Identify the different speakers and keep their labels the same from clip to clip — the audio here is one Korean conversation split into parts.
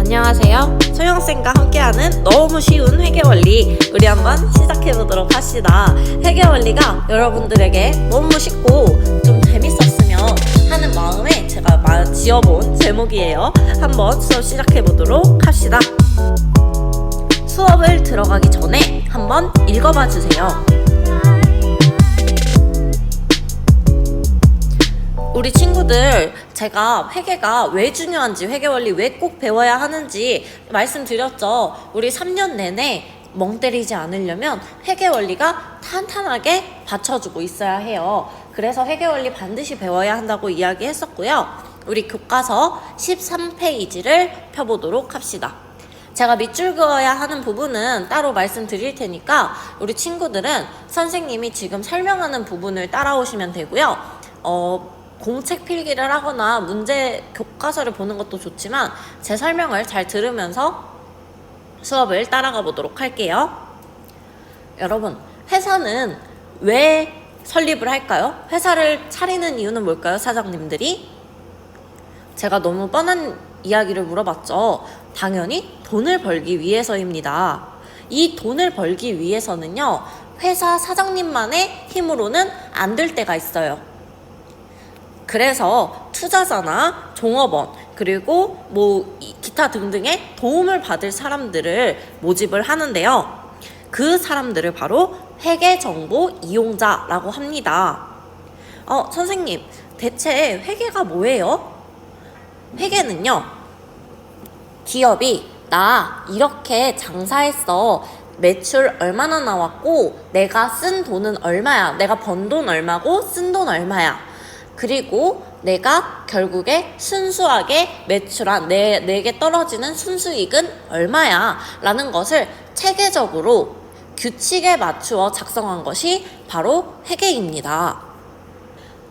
Speaker 1: 안녕하세요. 소영쌤과 함께하는 너무 쉬운 회계원리, 우리 한번 시작해보도록 합시다. 회계원리가 여러분들에게 너무 쉽고 좀 재밌었으면 하는 마음에 제가 지어본 제목이에요. 한번 수업 시작해보도록 합시다. 수업을 들어가기 전에 한번 읽어봐 주세요. 우리 친구들, 제가 회계가 왜 중요한지, 회계원리 왜 꼭 배워야 하는지 말씀드렸죠. 우리 3년 내내 멍 때리지 않으려면 회계원리가 탄탄하게 받쳐주고 있어야 해요. 그래서 회계원리 반드시 배워야 한다고 이야기했었고요. 우리 교과서 13페이지를 펴보도록 합시다. 제가 밑줄 그어야 하는 부분은 따로 말씀드릴 테니까 우리 친구들은 선생님이 지금 설명하는 부분을 따라오시면 되고요. 공책 필기를 하거나 문제 교과서를 보는 것도 좋지만 제 설명을 잘 들으면서 수업을 따라가 보도록 할게요. 여러분, 회사는 왜 설립을 할까요? 회사를 차리는 이유는 뭘까요, 사장님들이? 제가 너무 뻔한 이야기를 물어봤죠. 당연히 돈을 벌기 위해서입니다. 이 돈을 벌기 위해서는요, 회사 사장님만의 힘으로는 안 될 때가 있어요. 그래서 투자자나 종업원, 그리고 기타 등등의 도움을 받을 사람들을 모집을 하는데요. 그 사람들을 바로 회계정보 이용자라고 합니다. 선생님, 대체 회계가 뭐예요? 회계는요, 기업이 나 이렇게 장사했어, 매출 얼마나 나왔고 내가 쓴 돈은 얼마야, 내가 번 돈 얼마고 쓴 돈 얼마야, 그리고 내가 결국에 순수하게 매출한 내게 떨어지는 순수익은 얼마야 라는 것을 체계적으로 규칙에 맞추어 작성한 것이 바로 회계입니다.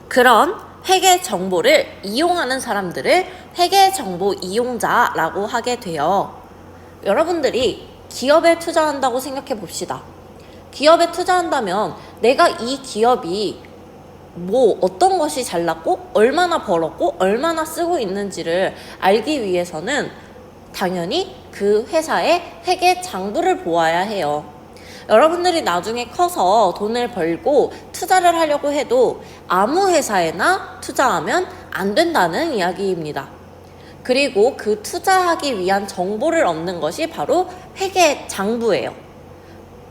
Speaker 1: 그런 회계 정보를 이용하는 사람들을 회계 정보 이용자라고 하게 돼요. 여러분들이 기업에 투자한다고 생각해 봅시다. 기업에 투자한다면 내가 이 기업이 어떤 것이 잘났고 얼마나 벌었고 얼마나 쓰고 있는지를 알기 위해서는 당연히 그 회사의 회계 장부를 보아야 해요. 여러분들이 나중에 커서 돈을 벌고 투자를 하려고 해도 아무 회사에나 투자하면 안 된다는 이야기입니다. 그리고 그 투자하기 위한 정보를 얻는 것이 바로 회계 장부예요.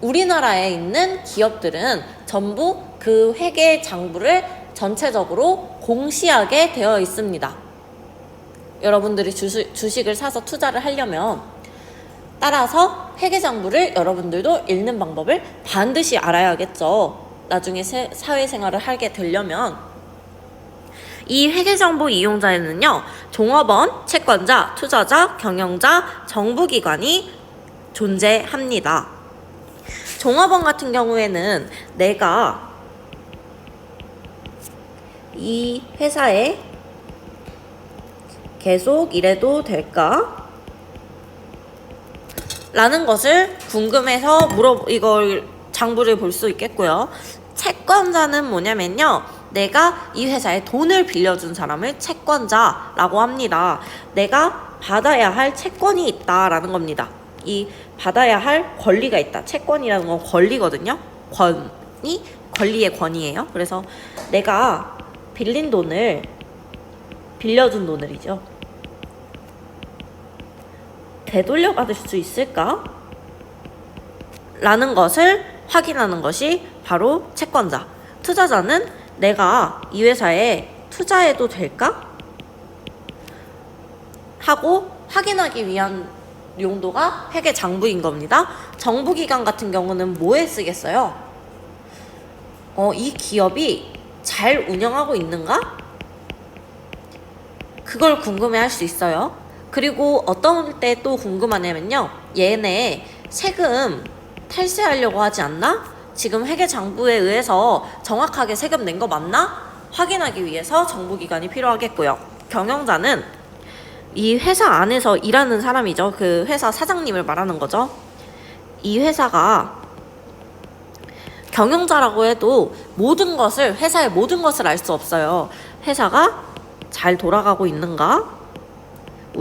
Speaker 1: 우리나라에 있는 기업들은 전부 그 회계 장부를 전체적으로 공시하게 되어 있습니다. 여러분들이 주식을 사서 투자를 하려면 따라서 회계 장부를 여러분들도 읽는 방법을 반드시 알아야겠죠. 나중에 사회생활을 하게 되려면. 이 회계정보 이용자에는요, 종업원, 채권자, 투자자, 경영자, 정부기관이 존재합니다. 종업원 같은 경우에는 내가 이 회사에 계속 일해도 될까? 라는 것을 궁금해서 이걸 장부를 볼 수 있겠고요. 채권자는 뭐냐면요, 내가 이 회사에 돈을 빌려준 사람을 채권자라고 합니다. 내가 받아야 할 채권이 있다라는 겁니다. 이 받아야 할 권리가 있다. 채권이라는 건 권리거든요. 권리의 권이에요. 그래서 내가 빌린 돈을, 빌려준 돈을이죠, 되돌려받을 수 있을까? 라는 것을 확인하는 것이 바로 채권자. 투자자는 내가 이 회사에 투자해도 될까? 하고 확인하기 위한 용도가 회계 장부인 겁니다. 정부기관 같은 경우는 뭐에 쓰겠어요? 이 기업이 잘 운영하고 있는가? 그걸 궁금해할 수 있어요. 그리고 어떤 때 또 궁금하냐면요, 얘네 세금 탈세하려고 하지 않나? 지금 회계 장부에 의해서 정확하게 세금 낸 거 맞나? 확인하기 위해서 정부기관이 필요하겠고요. 경영자는 이 회사 안에서 일하는 사람이죠. 그 회사 사장님을 말하는 거죠. 이 회사가 경영자라고 해도 회사의 모든 것을 알 수 없어요. 회사가 잘 돌아가고 있는가?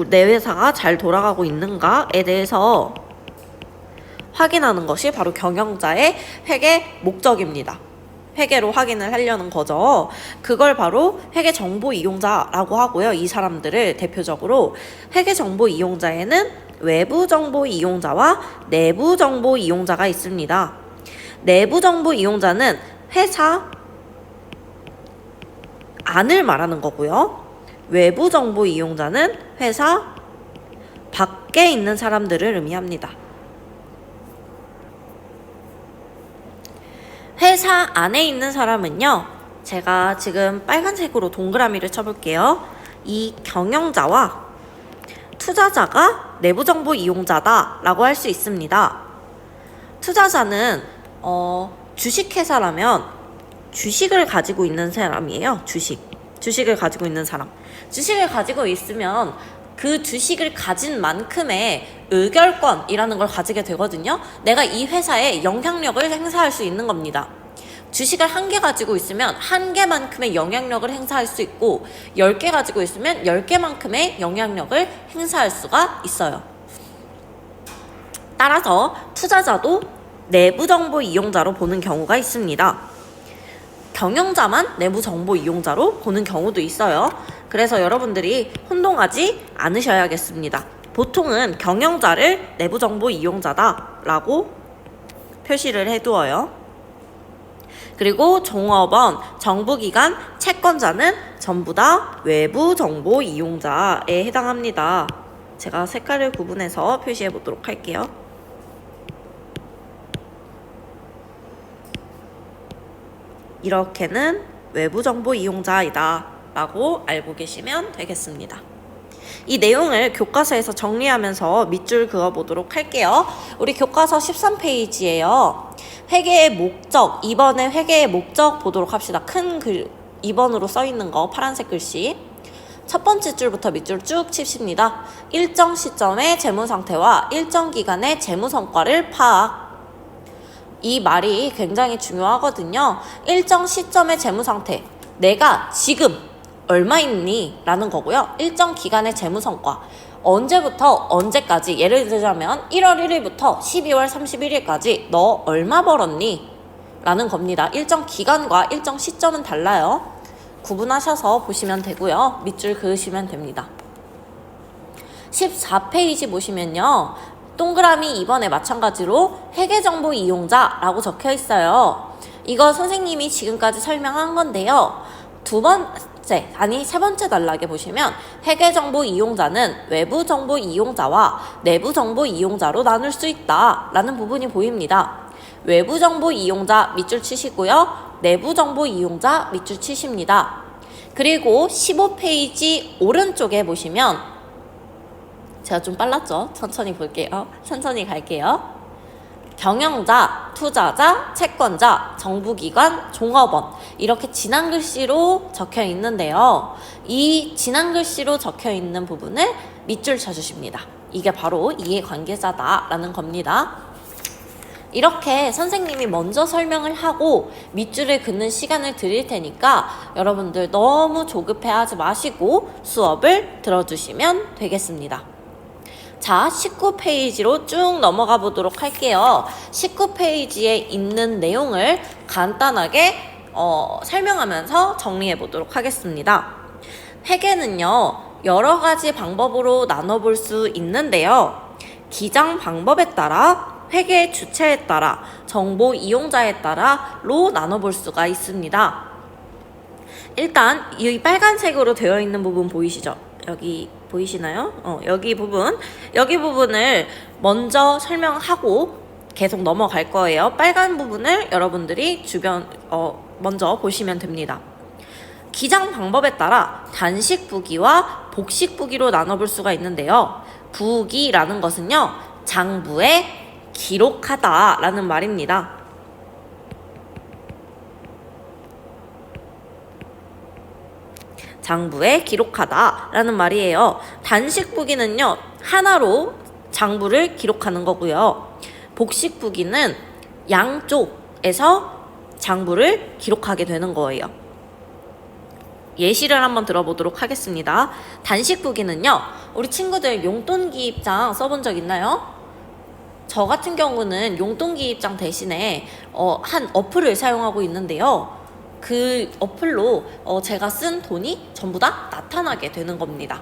Speaker 1: 내 회사가 잘 돌아가고 있는가에 대해서 확인하는 것이 바로 경영자의 회계 목적입니다. 회계로 확인을 하려는 거죠. 그걸 바로 회계 정보 이용자라고 하고요. 이 사람들을 대표적으로 회계 정보 이용자에는 외부 정보 이용자와 내부 정보 이용자가 있습니다. 내부 정보 이용자는 회사 안을 말하는 거고요. 외부 정보 이용자는 회사 밖에 있는 사람들을 의미합니다. 회사 안에 있는 사람은요, 제가 지금 빨간색으로 동그라미를 쳐볼게요. 이 경영자와 투자자가 내부 정보 이용자다라고 할 수 있습니다. 투자자는 주식회사라면 주식을 가지고 있는 사람이에요. 주식을 가지고 있는 사람. 주식을 가지고 있으면 그 주식을 가진 만큼의 의결권이라는 걸 가지게 되거든요. 내가 이 회사에 영향력을 행사할 수 있는 겁니다. 주식을 1개 가지고 있으면 1개만큼의 영향력을 행사할 수 있고 10개 가지고 있으면 10개만큼의 영향력을 행사할 수가 있어요. 따라서 투자자도 내부 정보 이용자로 보는 경우가 있습니다. 경영자만 내부 정보 이용자로 보는 경우도 있어요. 그래서 여러분들이 혼동하지 않으셔야겠습니다. 보통은 경영자를 내부 정보 이용자다라고 표시를 해두어요. 그리고 종업원, 정부기관, 채권자는 전부 다 외부 정보 이용자에 해당합니다. 제가 색깔을 구분해서 표시해 보도록 할게요. 이렇게는 외부 정보 이용자이다 라고 알고 계시면 되겠습니다. 이 내용을 교과서에서 정리하면서 밑줄 그어보도록 할게요. 우리 교과서 13페이지예요. 회계의 목적, 2번의 회계의 목적 보도록 합시다. 큰 글 2번으로 써있는 거 파란색 글씨. 첫 번째 줄부터 밑줄 쭉 칩습니다. 일정 시점의 재무상태와 일정 기간의 재무성과를 파악. 이 말이 굉장히 중요하거든요. 일정 시점의 재무상태, 내가 지금 얼마 있니? 라는 거고요. 일정 기간의 재무성과, 언제부터 언제까지, 예를 들자면 1월 1일부터 12월 31일까지 너 얼마 벌었니? 라는 겁니다. 일정 기간과 일정 시점은 달라요. 구분하셔서 보시면 되고요. 밑줄 그으시면 됩니다. 14페이지 보시면요. 동그라미 2번에 마찬가지로 회계정보 이용자라고 적혀 있어요. 이거 선생님이 지금까지 설명한 건데요. 세 번째 단락에 보시면 회계정보 이용자는 외부정보 이용자와 내부정보 이용자로 나눌 수 있다 라는 부분이 보입니다. 외부정보 이용자 밑줄 치시고요. 내부정보 이용자 밑줄 치십니다. 그리고 15페이지 오른쪽에 보시면 제가 좀 빨랐죠? 천천히 볼게요. 천천히 갈게요. 경영자, 투자자, 채권자, 정부기관, 종업원 이렇게 진한 글씨로 적혀 있는데요. 이 진한 글씨로 적혀 있는 부분을 밑줄 쳐주십니다. 이게 바로 이해관계자다라는 겁니다. 이렇게 선생님이 먼저 설명을 하고 밑줄을 긋는 시간을 드릴 테니까 여러분들 너무 조급해하지 마시고 수업을 들어주시면 되겠습니다. 자, 19페이지로 쭉 넘어가 보도록 할게요. 19페이지에 있는 내용을 간단하게 설명하면서 정리해 보도록 하겠습니다. 회계는요, 여러 가지 방법으로 나눠볼 수 있는데요. 기장 방법에 따라, 회계 주체에 따라, 정보 이용자에 따라로 나눠볼 수가 있습니다. 일단 이 빨간색으로 되어 있는 부분 보이시죠? 여기 보이시나요? 여기 부분을 먼저 설명하고 계속 넘어갈 거예요. 빨간 부분을 여러분들이 먼저 보시면 됩니다. 기장 방법에 따라 단식 부기와 복식 부기로 나눠볼 수가 있는데요. 부기라는 것은요, 장부에 기록하다 라는 말입니다. 장부에 기록하다 라는 말이에요. 단식부기는요, 하나로 장부를 기록하는 거고요. 복식부기는 양쪽에서 장부를 기록하게 되는 거예요. 예시를 한번 들어보도록 하겠습니다. 단식부기는요, 우리 친구들 용돈기입장 써본 적 있나요? 저 같은 경우는 용돈기입장 대신에 한 어플을 사용하고 있는데요. 그 어플로 제가 쓴 돈이 전부 다 나타나게 되는 겁니다.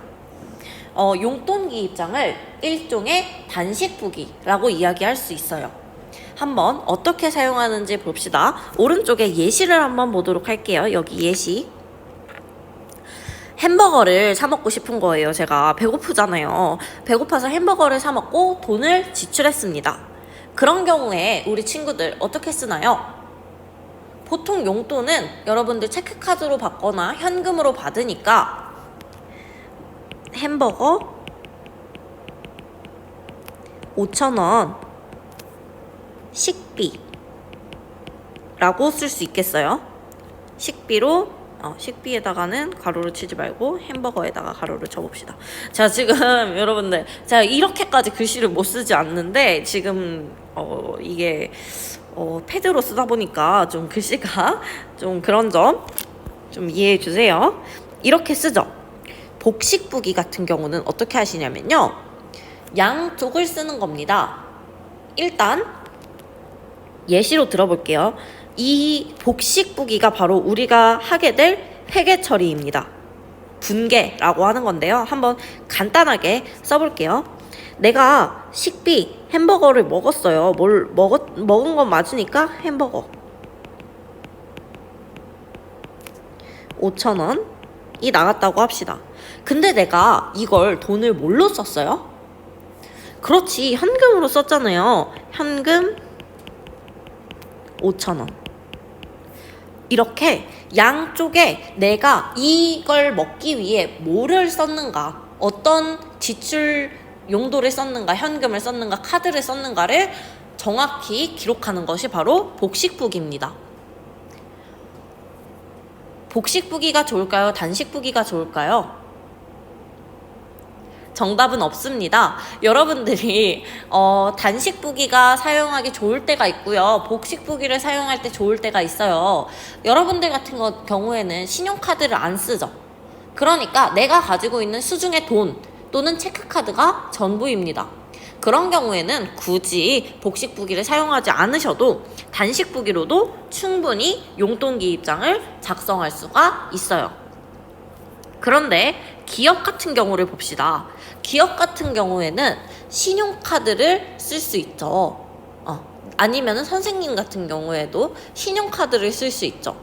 Speaker 1: 용돈기입장을 일종의 단식부기라고 이야기할 수 있어요. 한번 어떻게 사용하는지 봅시다. 오른쪽에 예시를 한번 보도록 할게요. 여기 예시. 햄버거를 사 먹고 싶은 거예요. 제가 배고프잖아요. 배고파서 햄버거를 사 먹고 돈을 지출했습니다. 그런 경우에 우리 친구들 어떻게 쓰나요? 보통 용돈은 여러분들 체크카드로 받거나 현금으로 받으니까 햄버거 5,000원 식비라고 쓸 수 있겠어요. 식비로 식비에다가는 가로를 치지 말고 햄버거에다가 가로를 쳐봅시다. 자, 지금 여러분들 제가 이렇게까지 글씨를 못 쓰지 않는데 지금 이게 패드로 쓰다 보니까 좀 글씨가 좀 그런 점 좀 이해해 주세요. 이렇게 쓰죠. 복식부기 같은 경우는 어떻게 하시냐면요, 양쪽을 쓰는 겁니다. 일단 예시로 들어볼게요. 이 복식부기가 바로 우리가 하게 될 회계 처리입니다. 분계라고 하는 건데요. 한번 간단하게 써볼게요. 내가 식비 햄버거를 먹었어요. 먹은 건 맞으니까 햄버거 5,000원이 나갔다고 합시다. 근데 내가 이걸 돈을 뭘로 썼어요? 그렇지, 현금으로 썼잖아요. 현금 5,000원. 이렇게 양쪽에 내가 이걸 먹기 위해 뭐를 썼는가, 어떤 지출 용도를 썼는가, 현금을 썼는가, 카드를 썼는가를 정확히 기록하는 것이 바로 복식부기입니다. 복식부기가 좋을까요? 단식부기가 좋을까요? 정답은 없습니다. 여러분들이 단식부기가 사용하기 좋을 때가 있고요, 복식부기를 사용할 때 좋을 때가 있어요. 여러분들 같은 경우에는 신용카드를 안 쓰죠. 그러니까 내가 가지고 있는 수중의 돈 또는 체크카드가 전부입니다. 그런 경우에는 굳이 복식부기를 사용하지 않으셔도 단식부기로도 충분히 용돈기입장을 작성할 수가 있어요. 그런데 기업 같은 경우를 봅시다. 기업 같은 경우에는 신용카드를 쓸 수 있죠. 아니면 선생님 같은 경우에도 신용카드를 쓸 수 있죠.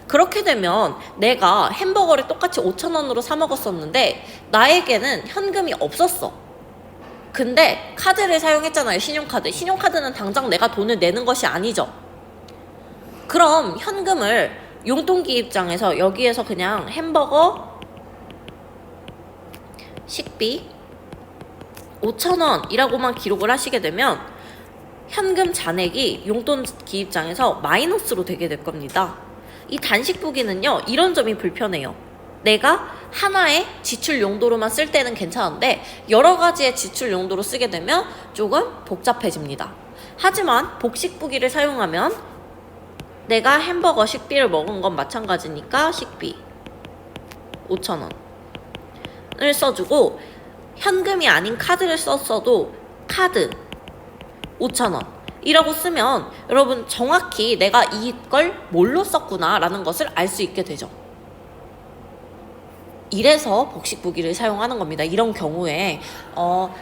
Speaker 1: 그렇게 되면 내가 햄버거를 똑같이 5,000원으로 사 먹었었는데 나에게는 현금이 없었어. 근데 카드를 사용했잖아요. 신용카드. 신용카드는 당장 내가 돈을 내는 것이 아니죠. 그럼 현금을 용돈기입장에서 여기에서 그냥 햄버거 식비 5,000원이라고만 기록을 하시게 되면 현금 잔액이 용돈기입장에서 마이너스로 되게 될 겁니다. 이 단식부기는요, 이런 점이 불편해요. 내가 하나의 지출 용도로만 쓸 때는 괜찮은데 여러 가지의 지출 용도로 쓰게 되면 조금 복잡해집니다. 하지만 복식부기를 사용하면 내가 햄버거 식비를 먹은 건 마찬가지니까 식비 5,000원을 써주고, 현금이 아닌 카드를 썼어도 카드 5,000원 이라고 쓰면 여러분 정확히 내가 이걸 뭘로 썼구나 라는 것을 알 수 있게 되죠. 이래서 복식부기를 사용하는 겁니다. 이런 경우에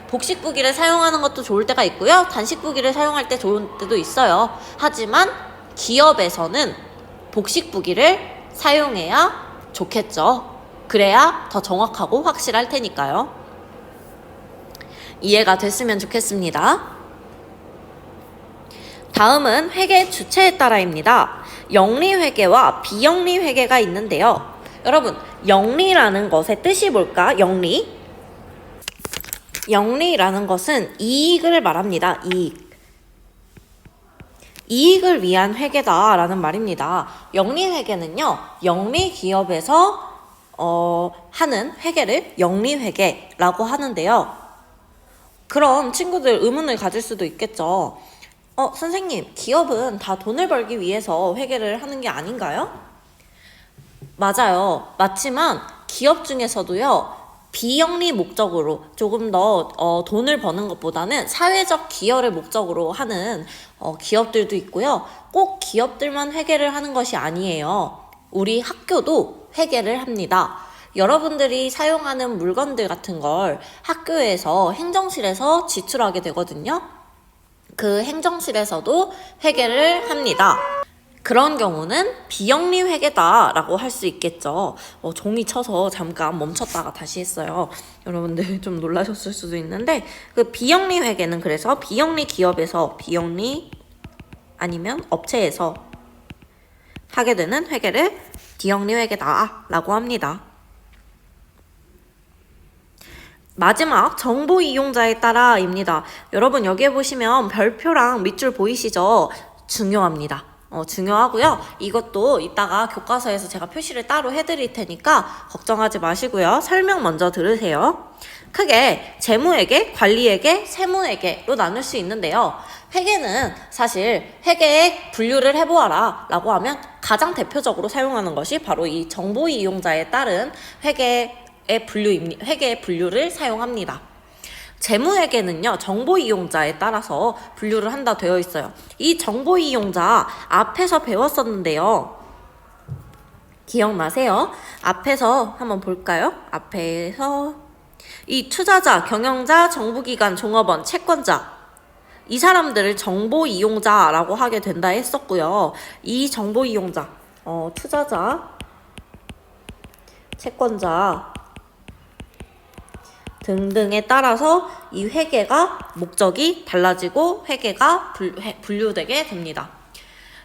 Speaker 1: 복식부기를 사용하는 것도 좋을 때가 있고요, 단식부기를 사용할 때 좋은 때도 있어요. 하지만 기업에서는 복식부기를 사용해야 좋겠죠. 그래야 더 정확하고 확실할 테니까요. 이해가 됐으면 좋겠습니다. 다음은 회계 주체에 따라입니다. 영리회계와 비영리회계가 있는데요. 여러분, 영리라는 것의 뜻이 뭘까? 영리라는 것은 이익을 말합니다. 이익을 위한 회계다라는 말입니다. 영리회계는요, 영리기업에서 하는 회계를 영리회계라고 하는데요. 그럼 친구들 의문을 가질 수도 있겠죠. 선생님, 기업은 다 돈을 벌기 위해서 회계를 하는 게 아닌가요? 맞아요. 맞지만 기업 중에서도요, 비영리 목적으로 조금 더 돈을 버는 것보다는 사회적 기여를 목적으로 하는 기업들도 있고요. 꼭 기업들만 회계를 하는 것이 아니에요. 우리 학교도 회계를 합니다. 여러분들이 사용하는 물건들 같은 걸 학교에서 행정실에서 지출하게 되거든요. 그 행정실에서도 회계를 합니다. 그런 경우는 비영리 회계다라고 할 수 있겠죠. 종이 쳐서 잠깐 멈췄다가 다시 했어요. 여러분들 좀 놀라셨을 수도 있는데, 그 비영리 회계는 그래서 비영리 기업에서, 비영리 아니면 업체에서 하게 되는 회계를 비영리 회계다라고 합니다. 마지막 정보 이용자에 따라입니다. 여러분 여기에 보시면 별표랑 밑줄 보이시죠? 중요합니다. 중요하고요. 이것도 이따가 교과서에서 제가 표시를 따로 해드릴 테니까 걱정하지 마시고요. 설명 먼저 들으세요. 크게 재무회계, 관리회계, 세무회계로 나눌 수 있는데요. 회계는 사실 회계의 분류를 해보아라 라고 하면 가장 대표적으로 사용하는 것이 바로 이 정보 이용자에 따른 회계의 분류를 사용합니다. 재무회계는요, 정보 이용자에 따라서 분류를 한다 되어 있어요. 이 정보 이용자 앞에서 배웠었는데요. 기억나세요? 앞에서 한번 볼까요? 앞에서 이 투자자, 경영자, 정부기관, 종업원, 채권자, 이 사람들을 정보 이용자라고 하게 된다 했었고요. 이 정보 이용자, 투자자, 채권자 등등에 따라서 이 회계가 목적이 달라지고 회계가 분류되게 됩니다.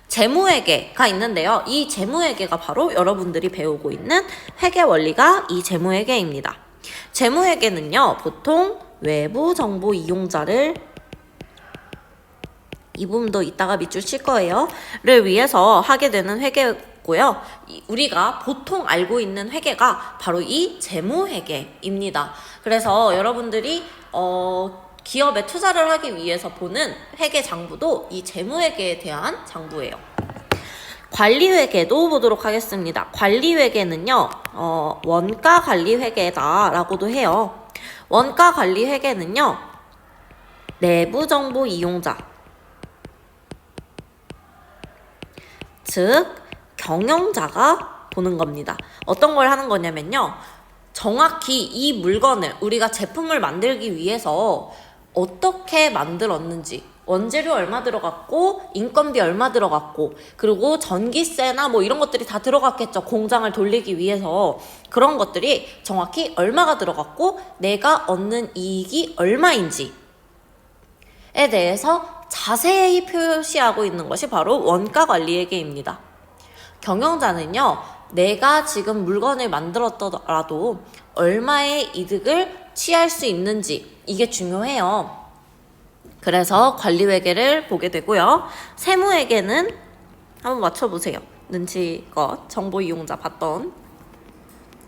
Speaker 1: 재무회계가 있는데요. 이 재무회계가 바로 여러분들이 배우고 있는 회계 원리가 이 재무회계입니다. 재무회계는요, 보통 외부 정보 이용자를, 이 부분도 이따가 밑줄 칠 거예요. 를 위해서 하게 되는 회계고요. 우리가 보통 알고 있는 회계가 바로 이 재무회계입니다. 그래서 여러분들이 기업에 투자를 하기 위해서 보는 회계 장부도 이 재무회계에 대한 장부예요. 관리회계도 보도록 하겠습니다. 관리회계는요, 원가관리회계다라고도 해요. 원가관리회계는요, 내부정보 이용자, 즉 경영자가 보는 겁니다. 어떤 걸 하는 거냐면요, 정확히 이 물건을 우리가 제품을 만들기 위해서 어떻게 만들었는지, 원재료 얼마 들어갔고 인건비 얼마 들어갔고 그리고 전기세나 뭐 이런 것들이 다 들어갔겠죠. 공장을 돌리기 위해서. 그런 것들이 정확히 얼마가 들어갔고 내가 얻는 이익이 얼마인지에 대해서 자세히 표시하고 있는 것이 바로 원가관리회계입니다. 경영자는요, 내가 지금 물건을 만들었더라도 얼마의 이득을 취할 수 있는지, 이게 중요해요. 그래서 관리회계를 보게 되고요. 세무회계는 한번 맞춰보세요. 눈치껏 정보 이용자 봤던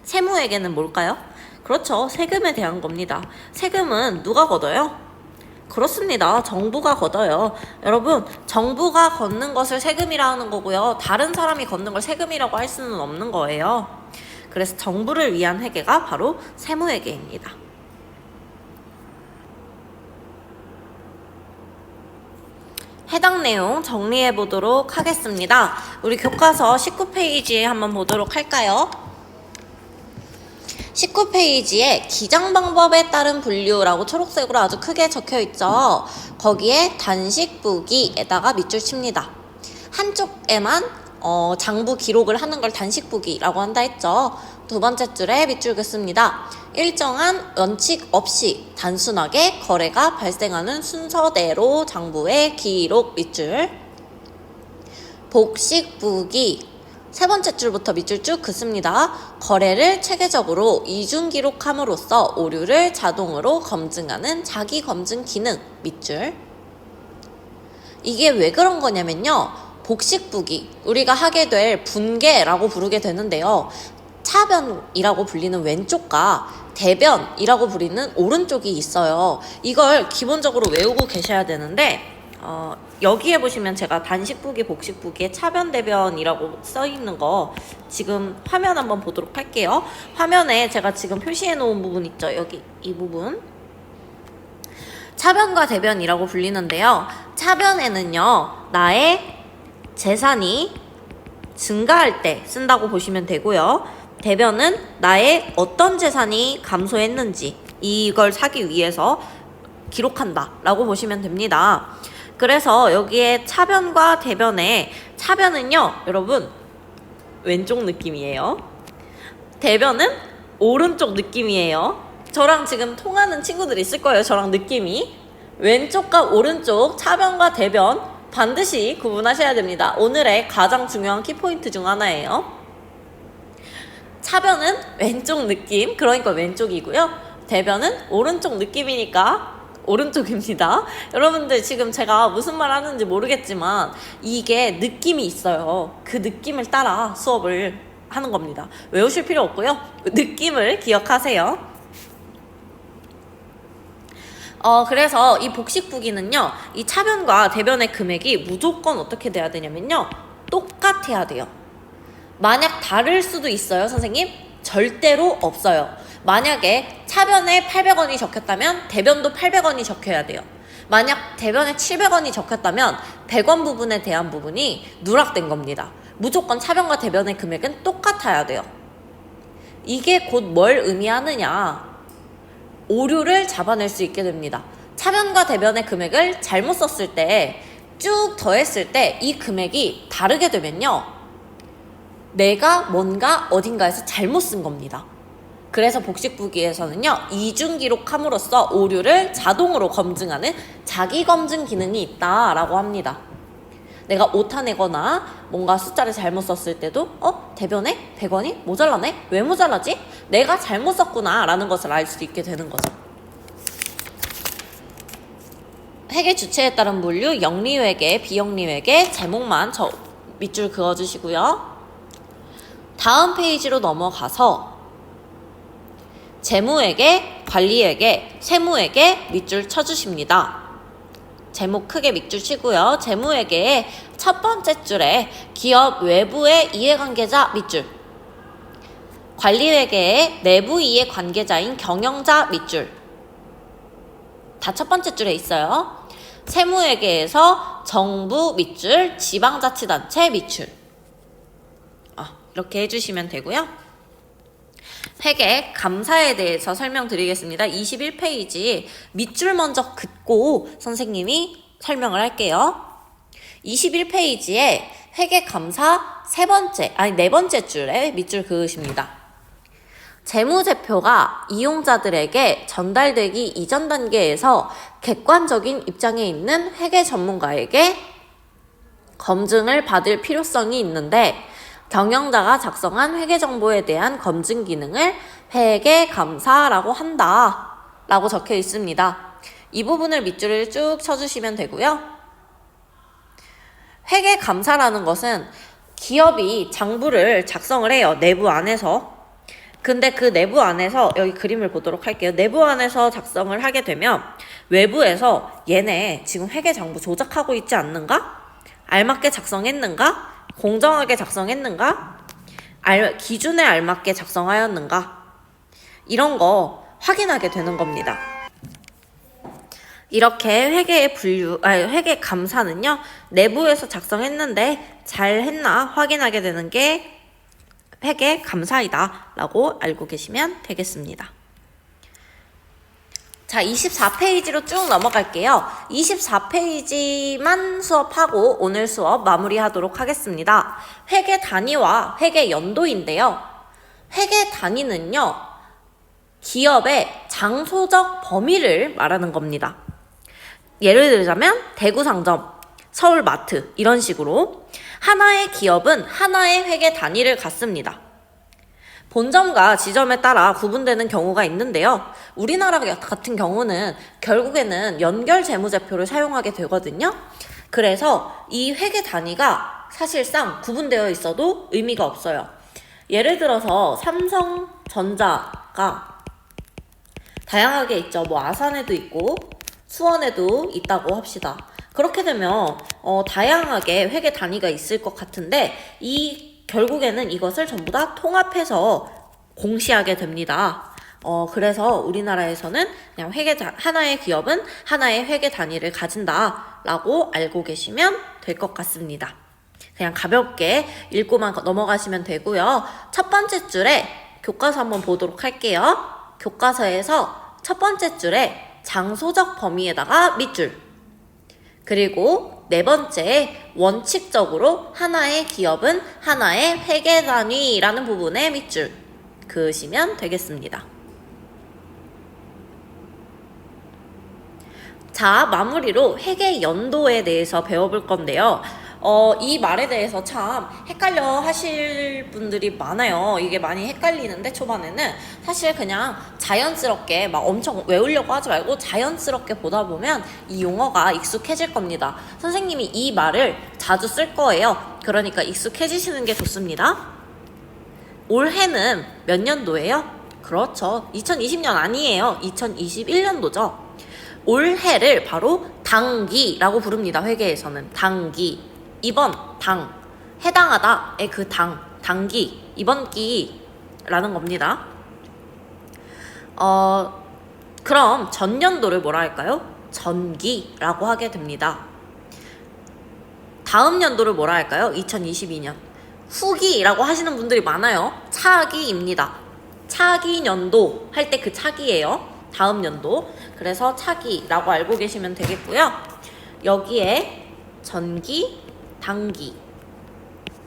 Speaker 1: 세무회계는 뭘까요? 그렇죠. 세금에 대한 겁니다. 세금은 누가 걷어요? 그렇습니다. 정부가 걷어요. 여러분, 정부가 걷는 것을 세금이라 하는 거고요. 다른 사람이 걷는 걸 세금이라고 할 수는 없는 거예요. 그래서 정부를 위한 회계가 바로 세무회계입니다. 해당 내용 정리해 보도록 하겠습니다. 우리 교과서 19페이지에 한번 보도록 할까요? 19페이지에 기장 방법에 따른 분류라고 초록색으로 아주 크게 적혀 있죠. 거기에 단식부기에다가 밑줄 칩니다. 한쪽에만 장부 기록을 하는 걸 단식부기라고 한다 했죠. 두 번째 줄에 밑줄 긋습니다. 일정한 원칙 없이 단순하게 거래가 발생하는 순서대로 장부의 기록 밑줄. 복식부기 세 번째 줄부터 밑줄 쭉 긋습니다. 거래를 체계적으로 이중 기록함으로써 오류를 자동으로 검증하는 자기 검증 기능 밑줄. 이게 왜 그런 거냐면요, 복식부기, 우리가 하게 될 분계라고 부르게 되는데요, 차변이라고 불리는 왼쪽과 대변이라고 불리는 오른쪽이 있어요. 이걸 기본적으로 외우고 계셔야 되는데 여기에 보시면 제가 단식부기, 복식부기에 차변, 대변이라고 써있는 거 지금 화면 한번 보도록 할게요. 화면에 제가 지금 표시해 놓은 부분 있죠? 여기 이 부분. 차변과 대변이라고 불리는데요. 차변에는요, 나의 재산이 증가할 때 쓴다고 보시면 되고요. 대변은 나의 어떤 재산이 감소했는지 이걸 사기 위해서 기록한다 라고 보시면 됩니다. 그래서 여기에 차변과 대변에 차변은요, 여러분 왼쪽 느낌이에요. 대변은 오른쪽 느낌이에요. 저랑 지금 통하는 친구들 있을 거예요. 저랑 느낌이. 왼쪽과 오른쪽 차변과 대변 반드시 구분하셔야 됩니다. 오늘의 가장 중요한 키포인트 중 하나예요. 차변은 왼쪽 느낌, 그러니까 왼쪽이고요. 대변은 오른쪽 느낌이니까 오른쪽입니다. 여러분들 지금 제가 무슨 말 하는지 모르겠지만 이게 느낌이 있어요. 그 느낌을 따라 수업을 하는 겁니다. 외우실 필요 없고요. 느낌을 기억하세요. 그래서 이 복식부기는요, 이 차변과 대변의 금액이 무조건 어떻게 돼야 되냐면요, 똑같아야 돼요. 만약 다를 수도 있어요, 선생님? 절대로 없어요. 만약에 차변에 800원이 적혔다면 대변도 800원이 적혀야 돼요. 만약 대변에 700원이 적혔다면 100원 부분에 대한 부분이 누락된 겁니다. 무조건 차변과 대변의 금액은 똑같아야 돼요. 이게 곧 뭘 의미하느냐? 오류를 잡아낼 수 있게 됩니다. 차변과 대변의 금액을 잘못 썼을 때, 쭉 더했을 때 이 금액이 다르게 되면요, 내가 뭔가 어딘가에서 잘못 쓴 겁니다. 그래서 복식부기에서는요, 이중 기록함으로써 오류를 자동으로 검증하는 자기 검증 기능이 있다라고 합니다. 내가 오타내거나 뭔가 숫자를 잘못 썼을 때도 대변에 100원이 모자라네? 왜 모자라지? 내가 잘못 썼구나 라는 것을 알 수 있게 되는 거죠. 회계 주체에 따른 분류, 영리회계, 비영리회계 제목만 밑줄 그어주시고요. 다음 페이지로 넘어가서 재무회계, 관리회계, 세무회계 밑줄 쳐주십니다. 제목 크게 밑줄 치고요. 재무회계의 첫 번째 줄에 기업 외부의 이해관계자 밑줄, 관리회계의 내부 이해관계자인 경영자 밑줄, 다 첫 번째 줄에 있어요. 세무회계에서 정부 밑줄, 지방자치단체 밑줄, 이렇게 해주시면 되고요. 회계 감사에 대해서 설명드리겠습니다. 21페이지 밑줄 먼저 긋고 선생님이 설명을 할게요. 21페이지에 회계 감사 네 번째 줄에 밑줄 그으십니다. 재무제표가 이용자들에게 전달되기 이전 단계에서 객관적인 입장에 있는 회계 전문가에게 검증을 받을 필요성이 있는데, 경영자가 작성한 회계 정보에 대한 검증 기능을 회계 감사라고 한다 라고 적혀 있습니다. 이 부분을 밑줄을 쭉 쳐주시면 되고요. 회계 감사라는 것은 기업이 장부를 작성을 해요. 내부 안에서. 근데 그 내부 안에서, 여기 그림을 보도록 할게요. 내부 안에서 작성을 하게 되면 외부에서 얘네 지금 회계 장부 조작하고 있지 않는가? 알맞게 작성했는가? 공정하게 작성했는가? 기준에 알맞게 작성하였는가? 이런 거 확인하게 되는 겁니다. 이렇게 회계 감사는요, 내부에서 작성했는데 잘 했나 확인하게 되는 게 회계 감사이다 라고 알고 계시면 되겠습니다. 자, 24페이지로 쭉 넘어갈게요. 24페이지만 수업하고 오늘 수업 마무리하도록 하겠습니다. 회계 단위와 회계 연도인데요. 회계 단위는요, 기업의 장소적 범위를 말하는 겁니다. 예를 들자면 대구상점, 서울마트 이런 식으로 하나의 기업은 하나의 회계 단위를 갖습니다. 본점과 지점에 따라 구분되는 경우가 있는데요. 우리나라 같은 경우는 결국에는 연결 재무제표를 사용하게 되거든요. 그래서 이 회계 단위가 사실상 구분되어 있어도 의미가 없어요. 예를 들어서 삼성전자가 다양하게 있죠. 뭐 아산에도 있고 수원에도 있다고 합시다. 그렇게 되면 다양하게 회계 단위가 있을 것 같은데 결국에는 이것을 전부 다 통합해서 공시하게 됩니다. 그래서 우리나라에서는 그냥 하나의 기업은 하나의 회계 단위를 가진다라고 알고 계시면 될 것 같습니다. 그냥 가볍게 읽고만 넘어가시면 되고요. 첫 번째 줄에 교과서 한번 보도록 할게요. 교과서에서 첫 번째 줄에 장소적 범위에다가 밑줄, 그리고 네 번째 원칙적으로 하나의 기업은 하나의 회계 단위라는 부분에 밑줄 그으시면 되겠습니다. 자, 마무리로 회계 연도에 대해서 배워볼 건데요. 이 말에 대해서 참 헷갈려 하실 분들이 많아요. 이게 많이 헷갈리는데 초반에는 사실 그냥 자연스럽게 막 엄청 외우려고 하지 말고 자연스럽게 보다 보면 이 용어가 익숙해질 겁니다. 선생님이 이 말을 자주 쓸 거예요. 그러니까 익숙해지시는 게 좋습니다. 올해는 몇 년도예요? 그렇죠. 2020년 아니에요. 2021년도죠. 올해를 바로 당기라고 부릅니다. 회계에서는 당기. 이번 당, 해당하다의 그 당기, 이번 기라는 겁니다. 그럼 전년도를 뭐라 할까요? 전기라고 하게 됩니다. 다음 연도를 뭐라 할까요? 2022년. 후기라고 하시는 분들이 많아요. 차기입니다. 차기 연도 할 때 그 차기예요. 다음 연도. 그래서 차기라고 알고 계시면 되겠고요. 여기에 전기, 당기,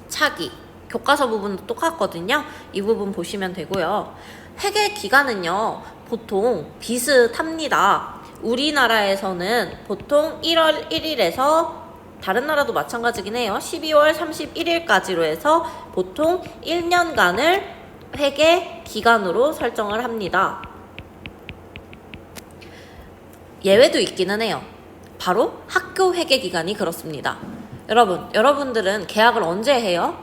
Speaker 1: 차기, 교과서 부분도 똑같거든요. 이 부분 보시면 되고요. 회계 기간은요, 보통 비슷합니다. 우리나라에서는 보통 1월 1일에서 다른 나라도 마찬가지긴 해요. 12월 31일까지로 해서 보통 1년간을 회계 기간으로 설정을 합니다. 예외도 있기는 해요. 바로 학교 회계 기간이 그렇습니다. 여러분들은 계약을 언제 해요?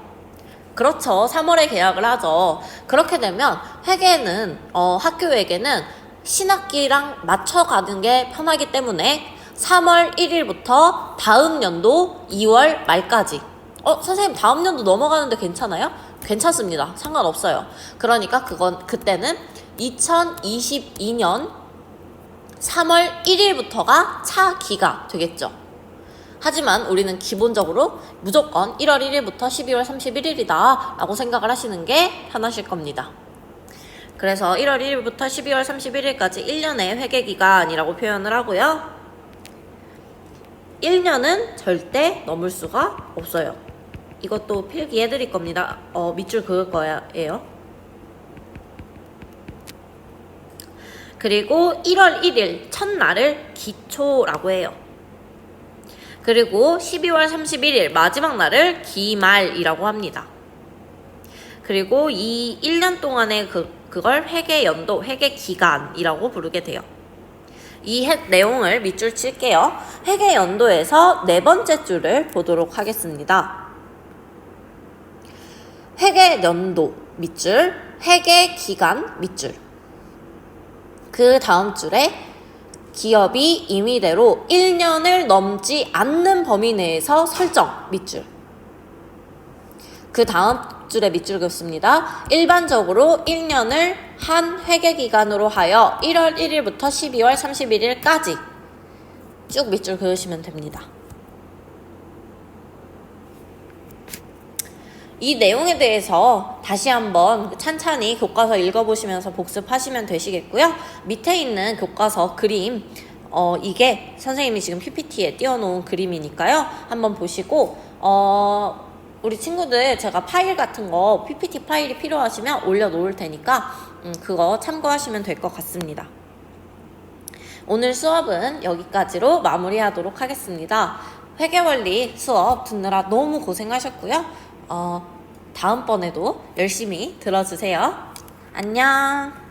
Speaker 1: 그렇죠. 3월에 계약을 하죠. 그렇게 되면 회계는 학교에게는 신학기랑 맞춰가는 게 편하기 때문에 3월 1일부터 다음 연도 2월 말까지. 선생님 다음 연도 넘어가는데 괜찮아요? 괜찮습니다. 상관없어요. 그러니까 그때는 2022년 3월 1일부터가 차기가 되겠죠. 하지만 우리는 기본적으로 무조건 1월 1일부터 12월 31일이다 라고 생각을 하시는 게 편하실 겁니다. 그래서 1월 1일부터 12월 31일까지 1년의 회계기간이라고 표현을 하고요. 1년은 절대 넘을 수가 없어요. 이것도 필기해 드릴 겁니다. 밑줄 그을 거예요. 그리고 1월 1일 첫날을 기초라고 해요. 그리고 12월 31일 마지막 날을 기말이라고 합니다. 그리고 이 1년 동안의 그걸 회계연도, 회계기간이라고 부르게 돼요. 이 내용을 밑줄 칠게요. 회계연도에서 네 번째 줄을 보도록 하겠습니다. 회계연도 밑줄, 회계기간 밑줄. 그 다음 줄에 기업이 임의대로 1년을 넘지 않는 범위 내에서 설정 밑줄. 그 다음 줄에 밑줄 긋습니다. 일반적으로 1년을 한 회계기간으로 하여 1월 1일부터 12월 31일까지 쭉 밑줄 그으시면 됩니다. 이 내용에 대해서 다시 한번 찬찬히 교과서 읽어보시면서 복습하시면 되시겠고요. 밑에 있는 교과서 그림, 이게 선생님이 지금 PPT에 띄워놓은 그림이니까요. 한번 보시고 우리 친구들 제가 파일 같은 거 PPT 파일이 필요하시면 올려놓을 테니까 그거 참고하시면 될 것 같습니다. 오늘 수업은 여기까지로 마무리하도록 하겠습니다. 회계원리 수업 듣느라 너무 고생하셨고요. 다음번에도 열심히 들어주세요. 안녕.